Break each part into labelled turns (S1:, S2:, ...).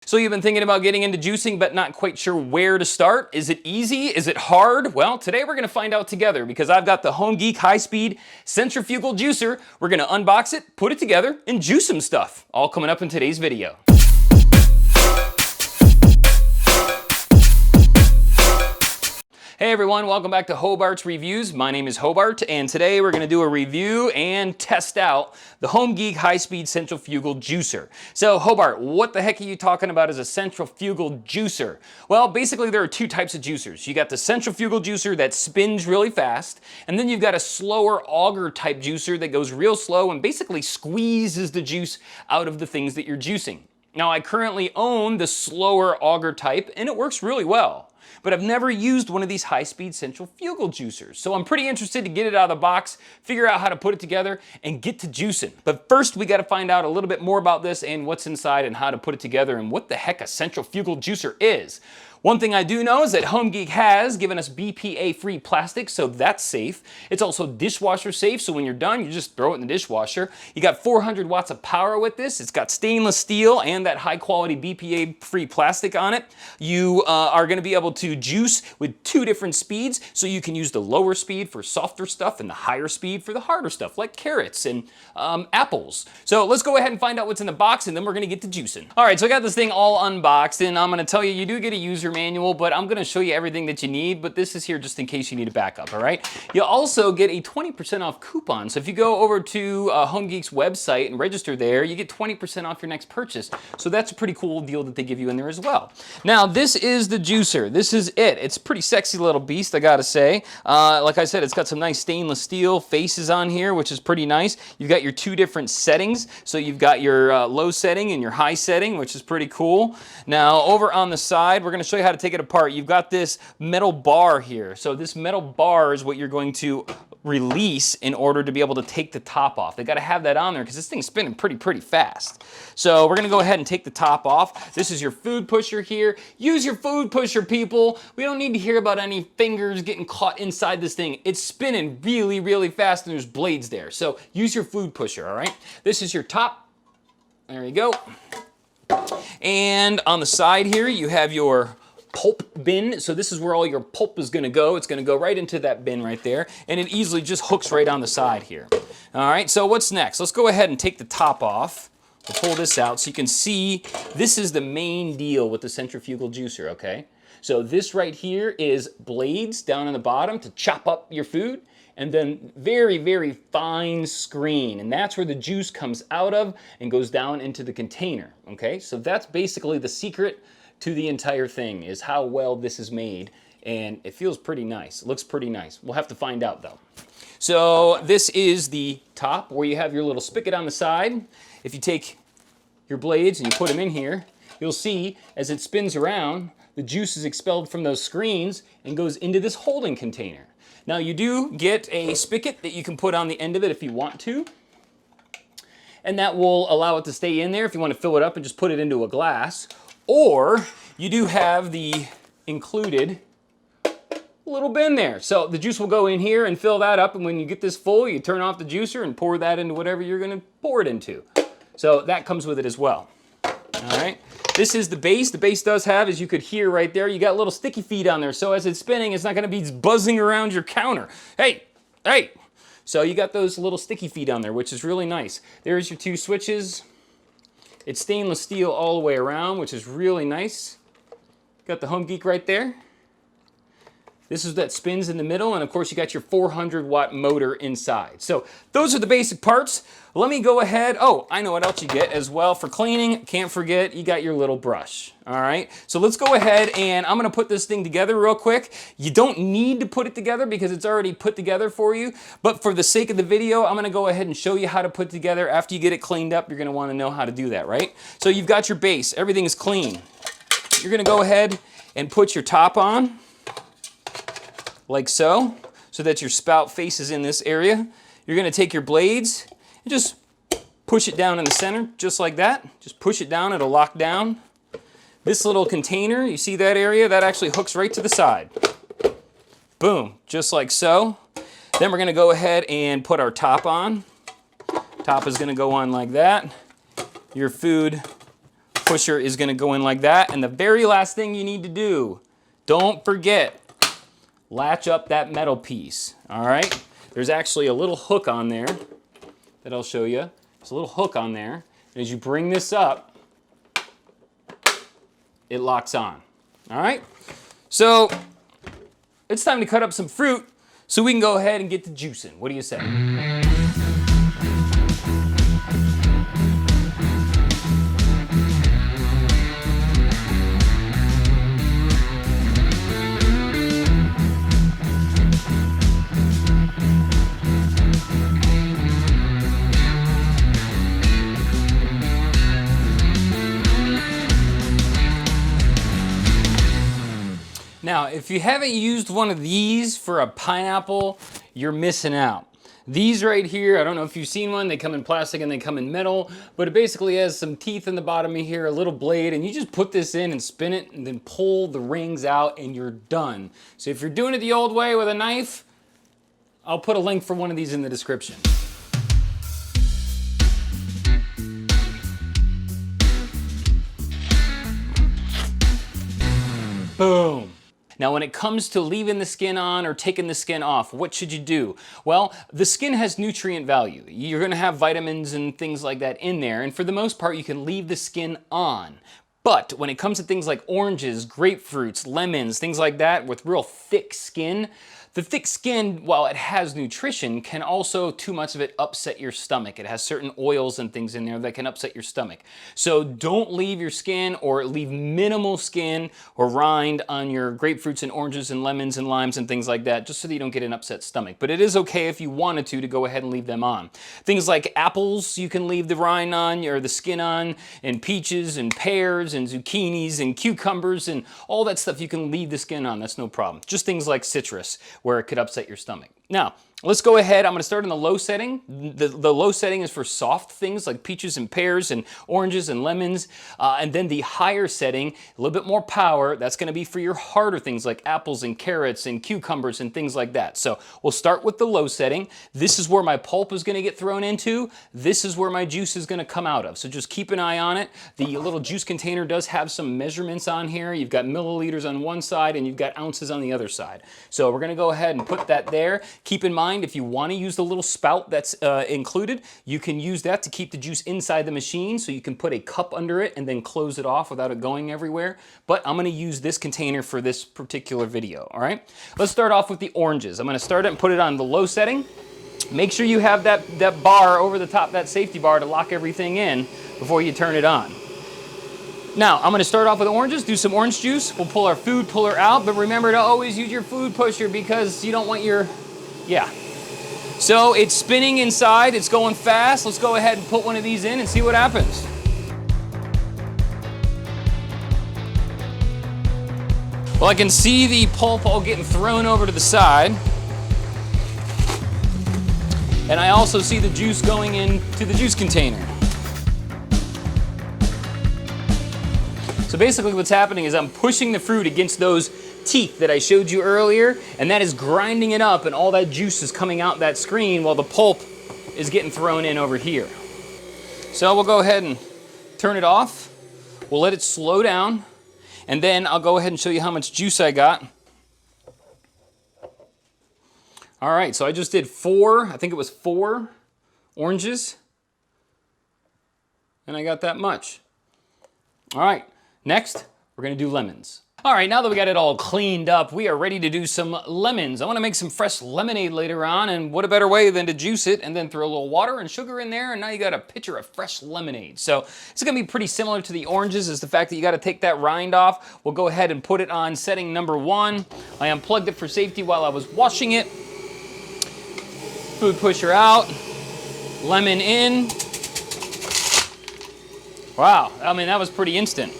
S1: So you've been thinking about getting into juicing but not quite sure where to start? Is it easy? Is it hard? Well, today we're going to find out together because I've got the Home Geek high-speed centrifugal juicer. We're going to unbox it, put it together, and juice some stuff. All coming up in today's video. Hey everyone, welcome back to Hobart's Reviews. My name is Hobart, and today we're going to do a review and test out the Home Geek high-speed centrifugal juicer. So Hobart, what the heck are you talking about as a centrifugal juicer? Well, basically there are two types of juicers. You got the centrifugal juicer that spins really fast, and then you've got a slower auger type juicer that goes real slow and basically squeezes the juice out of the things that you're juicing. Now I currently own the slower auger type, and it works really well. But I've never used one of these high-speed centrifugal juicers. So I'm pretty interested to get it out of the box, figure out how to put it together, and get to juicing. But first, we gotta find out a little bit more about this and what's inside and how to put it together and what the heck a centrifugal juicer is. One thing I do know is that Home Geek has given us BPA-free plastic, so that's safe. It's also dishwasher safe, so when you're done, you just throw it in the dishwasher. You got 400 watts of power with this. It's got stainless steel and that high-quality BPA-free plastic on it. You are gonna be able to juice with two different speeds, so you can use the lower speed for softer stuff and the higher speed for the harder stuff, like carrots and apples. So let's go ahead and find out what's in the box, and then we're gonna get to juicing. All right, so I got this thing all unboxed, and I'm gonna tell you, you do get a user manual, but I'm gonna show you everything that you need, but this is here just in case you need a backup, all right? You'll also get a 20% off coupon. So if you go over to Home Geek's website and register there, you get 20% off your next purchase. So that's a pretty cool deal that they give you in there as well. Now, this is the juicer. This is it. It's a pretty sexy little beast, I gotta say. Like I said, it's got some nice stainless steel faces on here, which is pretty nice. You've got your two different settings. So you've got your low setting and your high setting, which is pretty cool. Now, over on the side, we're gonna show you how to take it apart. You've got this metal bar here. So this metal bar is what you're going to release in order to be able to take the top off. They got to have that on there because this thing's spinning pretty fast. So we're going to go ahead and take the top off. This is your food pusher here. Use your food pusher, people. We don't need to hear about any fingers getting caught inside this thing. It's spinning really fast and there's blades there. So use your food pusher, all right? This is your top. There you go. And on the side here, you have your pulp bin. So this is where all your pulp is gonna go. It's gonna go right into that bin right there, and it easily just hooks right on the side here. All right, so what's next? Let's go ahead and take the top off. We'll pull this out so you can see this is the main deal with the centrifugal juicer, okay? So this right here is blades down on the bottom to chop up your food, and then very fine screen, and that's where the juice comes out of and goes down into the container, okay? So that's basically the secret to the entire thing, is how well this is made, and it feels pretty nice. It looks pretty nice. We'll have to find out though. So this is the top where you have your little spigot on the side. If you take your blades and you put them in here, you'll see as it spins around, the juice is expelled from those screens and goes into this holding container. Now you do get a spigot that you can put on the end of it if you want to, and that will allow it to stay in there if you want to fill it up and just put it into a glass. Or you do have the included little bin there. So the juice will go in here and fill that up, and when you get this full, you turn off the juicer and pour that into whatever you're gonna pour it into. So that comes with it as well. All right, this is the base. The base does have, as you could hear right there, you got little sticky feet on there. So as it's spinning, it's not gonna be buzzing around your counter. Hey. So you got those little sticky feet on there, which is really nice. There's your two switches. It's stainless steel all the way around, which is really nice. Got the Home Geek right there. This is that spins in the middle, and of course you got your 400 watt motor inside. So those are the basic parts. Let me go ahead. Oh, I know what else you get as well for cleaning. Can't forget, you got your little brush. All right, so let's go ahead and I'm gonna put this thing together real quick. You don't need to put it together because it's already put together for you, but for the sake of the video, I'm gonna go ahead and show you how to put it together. After you get it cleaned up, you're gonna wanna know how to do that, right? So you've got your base, everything is clean. You're gonna go ahead and put your top on, like so that your spout faces in this area. You're gonna take your blades and just push it down in the center, just like that. Just push it down, it'll lock down. This little container, you see that area? That actually hooks right to the side. Boom, just like so. Then we're gonna go ahead and put our top on. Top is gonna go on like that. Your food pusher is gonna go in like that. And the very last thing you need to do, don't forget, latch up that metal piece, all right? There's actually a little hook on there that I'll show you. There's a little hook on there. And as you bring this up, it locks on, all right? So it's time to cut up some fruit so we can go ahead and get to juicing. What do you say? Now, if you haven't used one of these for a pineapple, you're missing out. These right here, I don't know if you've seen one, they come in plastic and they come in metal, but it basically has some teeth in the bottom of here, a little blade, and you just put this in and spin it and then pull the rings out and you're done. So if you're doing it the old way with a knife, I'll put a link for one of these in the description. Boom. Now, when it comes to leaving the skin on or taking the skin off, what should you do? Well, the skin has nutrient value. You're gonna have vitamins and things like that in there, and for the most part, you can leave the skin on. But when it comes to things like oranges, grapefruits, lemons, things like that with real thick skin, the thick skin, while it has nutrition, can also, too much of it, upset your stomach. It has certain oils and things in there that can upset your stomach. So don't leave your skin, or leave minimal skin or rind on your grapefruits and oranges and lemons and limes and things like that, just so that you don't get an upset stomach. But it is okay if you wanted to go ahead and leave them on. Things like apples, you can leave the rind on, or the skin on, and peaches and pears and zucchinis and cucumbers and all that stuff you can leave the skin on, that's no problem. Just things like citrus, where it could upset your stomach. Now, let's go ahead. I'm going to start in the low setting. The low setting is for soft things like peaches and pears and oranges and lemons. And then the higher setting, a little bit more power, that's going to be for your harder things like apples and carrots and cucumbers and things like that. So we'll start with the low setting. This is where my pulp is going to get thrown into. This is where my juice is going to come out of. So just keep an eye on it. The little juice container does have some measurements on here. You've got milliliters on one side and you've got ounces on the other side. So we're going to go ahead and put that there. Keep in mind, if you want to use the little spout that's included, you can use that to keep the juice inside the machine, so you can put a cup under it and then close it off without it going everywhere. But I'm going to use this container for this particular video, all right? Let's start off with the oranges. I'm going to start it and put it on the low setting. Make sure you have that bar over the top, that safety bar, to lock everything in before you turn it on. Now, I'm going to start off with oranges, do some orange juice. We'll pull our food puller out, but remember to always use your food pusher, because you don't want your, So it's spinning inside, it's going fast. Let's go ahead and put one of these in and see what happens. Well, I can see the pulp all getting thrown over to the side. And I also see the juice going into the juice container. So basically what's happening is I'm pushing the fruit against those teeth that I showed you earlier, and that is grinding it up, and all that juice is coming out that screen while the pulp is getting thrown in over here. So we'll go ahead and turn it off. We'll let it slow down, and then I'll go ahead and show you how much juice I got. All right, so I just did I think it was 4 oranges, and I got that much. All right. Next, we're gonna do lemons. All right, now that we got it all cleaned up, we are ready to do some lemons. I wanna make some fresh lemonade later on, and what a better way than to juice it and then throw a little water and sugar in there, and now you got a pitcher of fresh lemonade. So it's gonna be pretty similar to the oranges, is the fact that you gotta take that rind off. We'll go ahead and put it on setting number 1. I unplugged it for safety while I was washing it. Food pusher out, lemon in. Wow, I mean, that was pretty instant.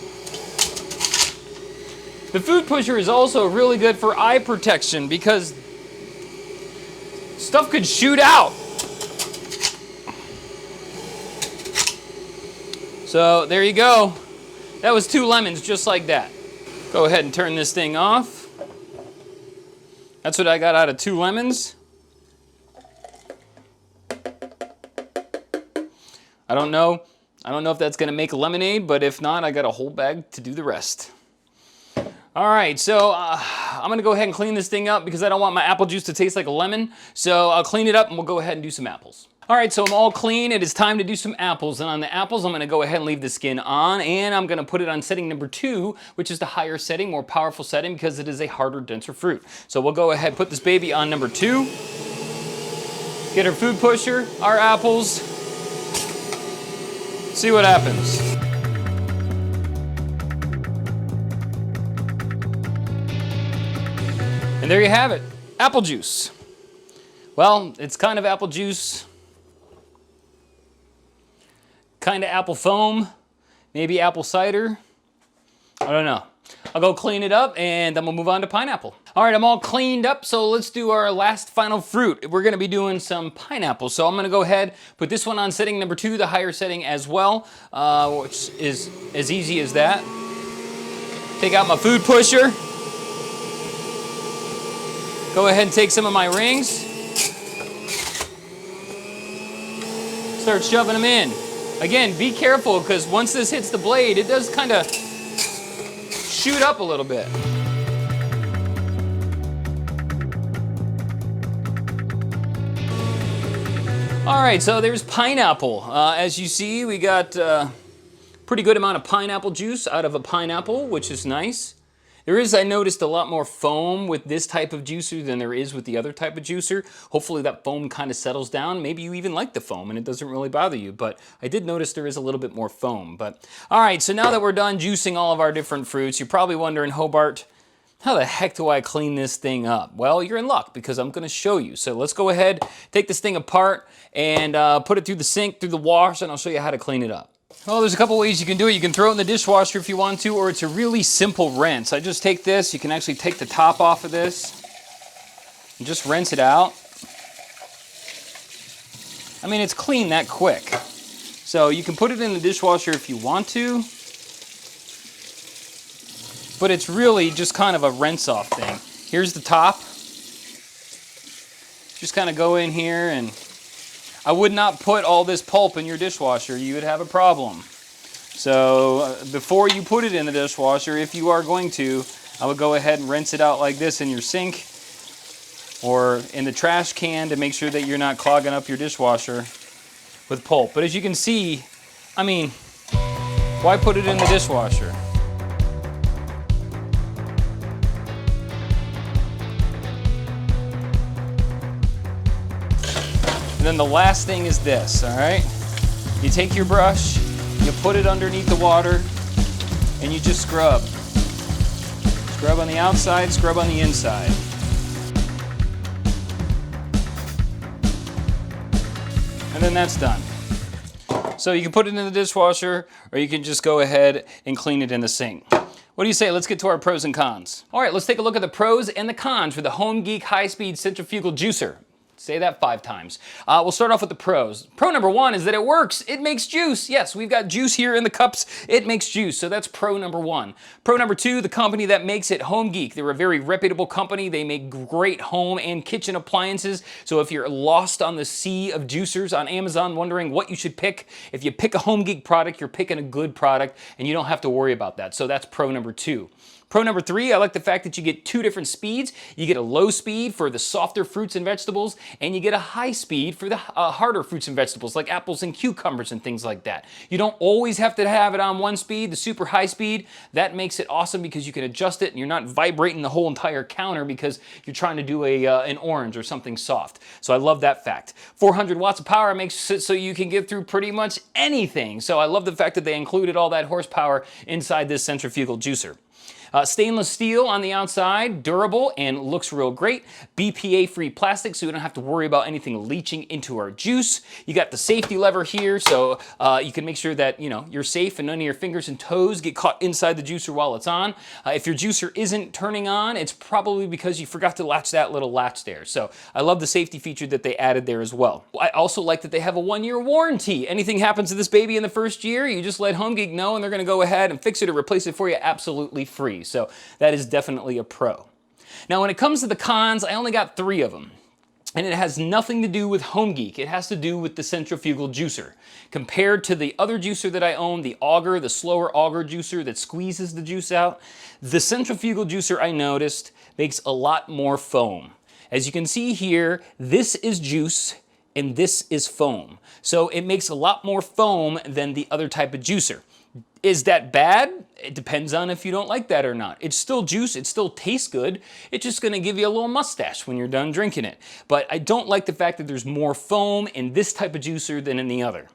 S1: The food pusher is also really good for eye protection, because stuff could shoot out. So there you go. That was 2 lemons just like that. Go ahead and turn this thing off. That's what I got out of 2 lemons. I don't know I don't know if that's gonna make lemonade, but if not, I got a whole bag to do the rest. All right, so I'm gonna go ahead and clean this thing up because I don't want my apple juice to taste like a lemon. So I'll clean it up and we'll go ahead and do some apples. All right, so I'm all clean. It is time to do some apples. And on the apples, I'm gonna go ahead and leave the skin on, and I'm gonna put it on setting number 2, which is the higher setting, more powerful setting, because it is a harder, denser fruit. So we'll go ahead, put this baby on number 2. Get our food pusher, our apples. See what happens. And there you have it, apple juice. Well, it's kind of apple juice, kind of apple foam, maybe apple cider. I don't know. I'll go clean it up and then we'll move on to pineapple. All right, I'm all cleaned up, so let's do our last final fruit. We're gonna be doing some pineapple. So I'm gonna go ahead, put this one on setting number 2, the higher setting as well, which is as easy as that. Take out my food pusher. Go ahead and take some of my rings. Start shoving them in. Again, be careful, because once this hits the blade, it does kind of shoot up a little bit. All right, so there's pineapple. As you see, we got a pretty good amount of pineapple juice out of a pineapple, which is nice. There is, I noticed, a lot more foam with this type of juicer than there is with the other type of juicer. Hopefully that foam kind of settles down. Maybe you even like the foam and it doesn't really bother you, but I did notice there is a little bit more foam. But all right, so now that we're done juicing all of our different fruits, you're probably wondering, Hobart, how the heck do I clean this thing up? Well, you're in luck because I'm gonna show you. So let's go ahead, take this thing apart and put it through the sink, through the wash, and I'll show you how to clean it up. Well, there's a couple ways you can do it. You can throw it in the dishwasher if you want to, or it's a really simple rinse. I just take this, you can actually take the top off of this and just rinse it out. I mean, it's clean that quick. So you can put it in the dishwasher if you want to, but it's really just kind of a rinse off thing. Here's the top. Just kind of go in here, and I would not put all this pulp in your dishwasher. You would have a problem. So before you put it in the dishwasher, if you are going to, I would go ahead and rinse it out like this in your sink or in the trash can to make sure that you're not clogging up your dishwasher with pulp. But as you can see, I mean, why put it in the dishwasher? And then the last thing is this, all right? You take your brush, you put it underneath the water, and you just scrub. Scrub on the outside, scrub on the inside. And then that's done. So you can put it in the dishwasher, or you can just go ahead and clean it in the sink. What do you say? Let's get to our pros and cons. All right, let's take a look at the pros and the cons for the HomeGeek High-Speed Centrifugal Juicer. Say that 5 times. We'll start off with the pros. Pro number 1 is that it works. It makes juice. Yes, we've got juice here in the cups. It makes juice, so that's pro number 1. Pro number 2, the company that makes it, HomeGeek. They're a very reputable company. They make great home and kitchen appliances. So if you're lost on the sea of juicers on Amazon wondering what you should pick, if you pick a HomeGeek product, you're picking a good product and you don't have to worry about that. So that's pro number 2. Pro number 3, I like the fact that you get 2 different speeds. You get a low speed for the softer fruits and vegetables, and you get a high speed for the harder fruits and vegetables like apples and cucumbers and things like that. You don't always have to have it on one speed, the super high speed. That makes it awesome because you can adjust it and you're not vibrating the whole entire counter because you're trying to do an orange or something soft. So I love that fact. 400 watts of power makes it so you can get through pretty much anything. So I love the fact that they included all that horsepower inside this centrifugal juicer. Stainless steel on the outside, durable and looks real great. BPA-free plastic, so we don't have to worry about anything leaching into our juice. You got the safety lever here, so you can make sure that you're safe and none of your fingers and toes get caught inside the juicer while it's on. If your juicer isn't turning on, it's probably because you forgot to latch that little latch there. So I love the safety feature that they added there as well. I also like that they have a 1-year warranty. Anything happens to this baby in the first year, you just let HomeGeek know and they're gonna go ahead and fix it or replace it for you absolutely free. So that is definitely a pro. Now when it comes to the cons, I only got 3 of them. And it has nothing to do with HomeGeek. It has to do with the centrifugal juicer. Compared to the other juicer that I own, the auger, the slower auger juicer that squeezes the juice out, the centrifugal juicer I noticed makes a lot more foam. As you can see here, this is juice and this is foam. So it makes a lot more foam than the other type of juicer. Is that bad? It depends on if you don't like that or not. It's still juice, it still tastes good, it's just gonna give you a little mustache when you're done drinking it. But I don't like the fact that there's more foam in this type of juicer than in the other.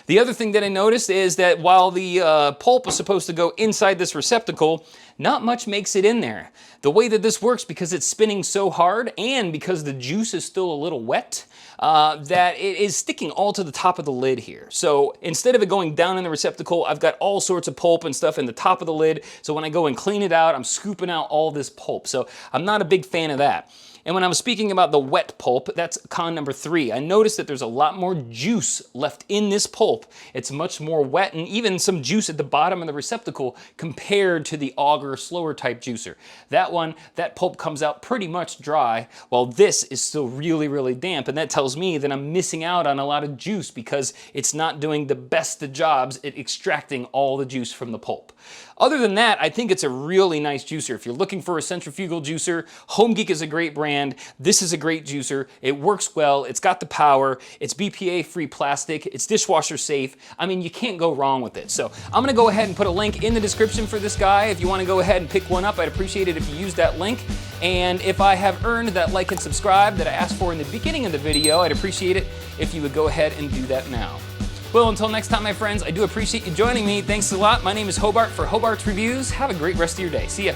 S1: The other thing that I noticed is that while the pulp is supposed to go inside this receptacle, not much makes it in there. The way that this works, because it's spinning so hard and because the juice is still a little wet, that it is sticking all to the top of the lid here. So instead of it going down in the receptacle, I've got all sorts of pulp and stuff in the top of the lid. So when I go and clean it out, I'm scooping out all this pulp. So I'm not a big fan of that. And when I was speaking about the wet pulp, that's con number 3. I noticed that there's a lot more juice left in this pulp. It's much more wet, and even some juice at the bottom of the receptacle compared to the auger slower type juicer. That pulp comes out pretty much dry, while this is still really, really damp. And that tells me that I'm missing out on a lot of juice because it's not doing the best of jobs at extracting all the juice from the pulp. Other than that, I think it's a really nice juicer. If you're looking for a centrifugal juicer, HomeGeek is a great brand. This is a great juicer. It works well. It's got the power. It's BPA-free plastic. It's dishwasher safe. I mean, you can't go wrong with it. So I'm gonna go ahead and put a link in the description for this guy. If you wanna go ahead and pick one up, I'd appreciate it if you use that link. And if I have earned that like and subscribe that I asked for in the beginning of the video, I'd appreciate it if you would go ahead and do that now. Well, until next time, my friends, I do appreciate you joining me. Thanks a lot. My name is Hobart for Hobart's Reviews. Have a great rest of your day. See ya.